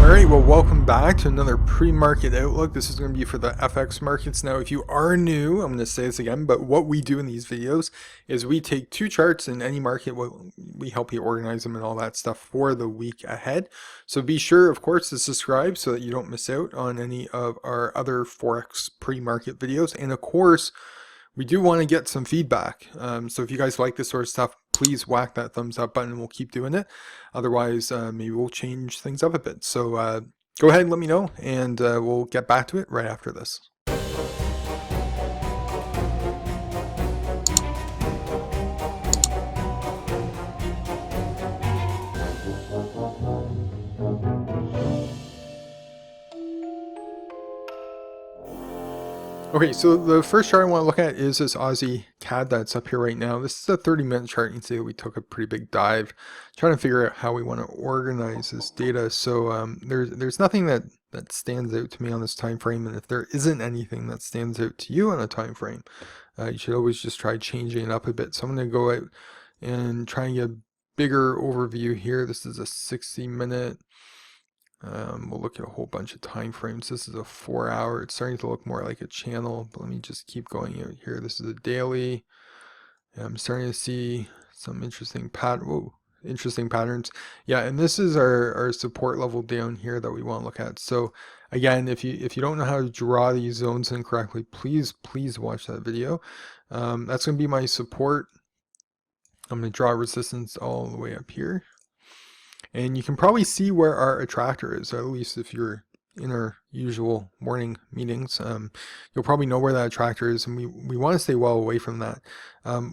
Alright, well, welcome back to another pre-market outlook. This is going to be for the FX markets. Now, if you are new, I'm going to say this again, but what we do in these videos is we take two charts in any market, we help you organize them and all that stuff for the week ahead. So be sure, of course, to subscribe so that you don't miss out on any of our other Forex pre-market videos. And of course, we do want to get some feedback. So if you guys like this sort of stuff, please whack that thumbs up button and we'll keep doing it. Otherwise, maybe we'll change things up a bit. So go ahead and let me know, and we'll get back to it right after this. Okay, so the first chart I want to look at is this Aussie CAD that's up here right now. This is a 30-minute chart. You can see that we took a pretty big dive trying to figure out how we want to organize this data. So there's nothing that stands out to me on this time frame, and if there isn't anything that stands out to you on a time frame, you should always just try changing it up a bit. So I'm going to go out and try and get a bigger overview here. This is a 60-minute. We'll look at a whole bunch of time frames. This is a 4-hour. It's starting to look more like a channel, but let me just keep going out here. This is a daily. I'm starting to see some interesting patterns. Yeah, and this is our support level down here that we want to look at. So again, if you don't know how to draw these zones in correctly, please watch that video. That's going to be my support. I'm going to draw resistance all the way up here. And you can probably see where our attractor is, or at least if you're in our usual morning meetings, you'll probably know where that attractor is, and we want to stay well away from that.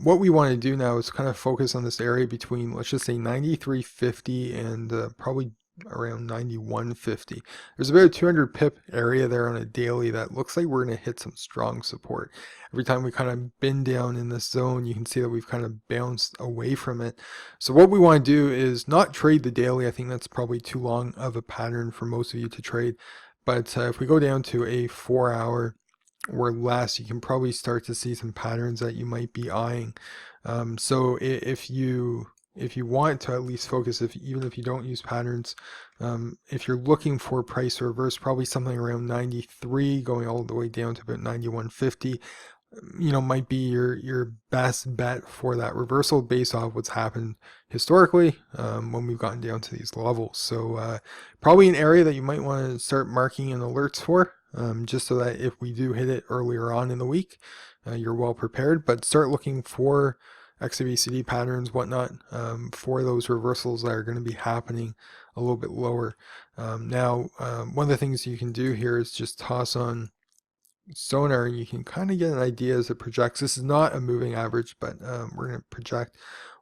What we want to do now is kind of focus on this area between, let's just say 93.50 and probably around 91.50. There's about a 200 pip area there on a daily that looks like we're going to hit some strong support. Every time we kind of bend down in this zone, you can see that we've kind of bounced away from it. So what we want to do is not trade the daily. I think that's probably too long of a pattern for most of you to trade. But if we go down to a 4-hour or less, you can probably start to see some patterns that you might be eyeing. So if you want to at least focus, even if you don't use patterns, if you're looking for price to reverse, probably something around 93 going all the way down to about 91.50, might be your best bet for that reversal based off what's happened historically when we've gotten down to these levels. So probably an area that you might want to start marking in alerts for, just so that if we do hit it earlier on in the week, you're well prepared. But start looking for XABCD patterns, whatnot, for those reversals that are going to be happening a little bit lower. Now, one of the things you can do here is just toss on sonar, and you can kind of get an idea as it projects. This is not a moving average, but we're going to project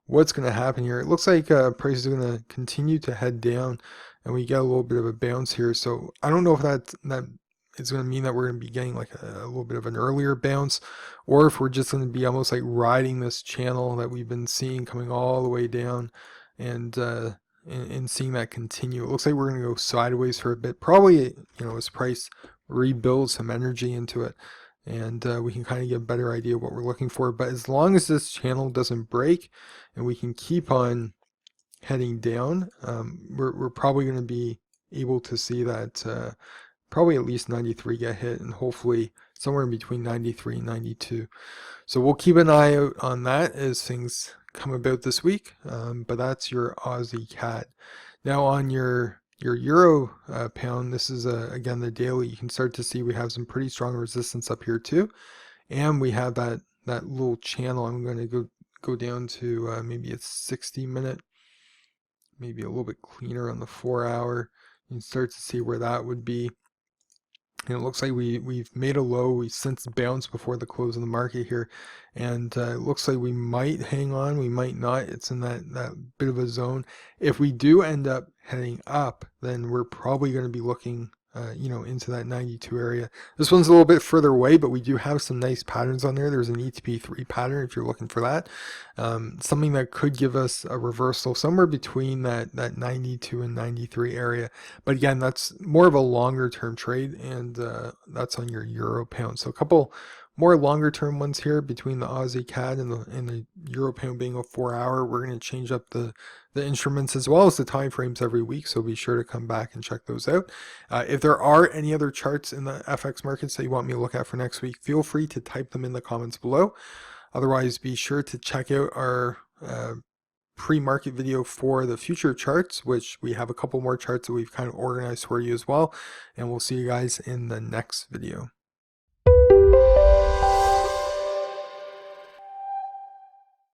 what's going to happen here. It looks like price is going to continue to head down, and we get a little bit of a bounce here. So I don't know if that it's going to mean that we're going to be getting like a little bit of an earlier bounce, or if we're just going to be almost like riding this channel that we've been seeing coming all the way down, and seeing that continue. It looks like we're going to go sideways for a bit, probably, as price rebuilds some energy into it, and we can kind of get a better idea of what we're looking for. But as long as this channel doesn't break and we can keep on heading down, we're probably going to be able to see that probably at least 93 get hit, and hopefully somewhere in between 93 and 92. So we'll keep an eye out on that as things come about this week. But that's your Aussie CAD. Now on your Euro pound, this is again the daily. You can start to see we have some pretty strong resistance up here too, and we have that little channel. I'm going to go down to maybe a 60-minute, maybe a little bit cleaner on the 4-hour. You can start to see where that would be. And it looks like we've made a low. We've since bounced before the close of the market here, and it looks like we might hang on, we might not. It's in that bit of a zone. If we do end up heading up, then we're probably going to be looking into that 92 area. This one's a little bit further away, but we do have some nice patterns on there. There's an ETP3 pattern if you're looking for that. Something that could give us a reversal somewhere between that 92 and 93 area. But again, that's more of a longer term trade, and that's on your Euro pound. So a couple more longer term ones here between the Aussie CAD and the Euro pound being a 4-hour. We're going to change up the the instruments as well as the time frames every week, so be sure to come back and check those out. If there are any other charts in the FX markets that you want me to look at for next week, feel free to type them in the comments below. Otherwise, be sure to check out our pre-market video for the future charts, which we have a couple more charts that we've kind of organized for you as well, and we'll see you guys in the next video.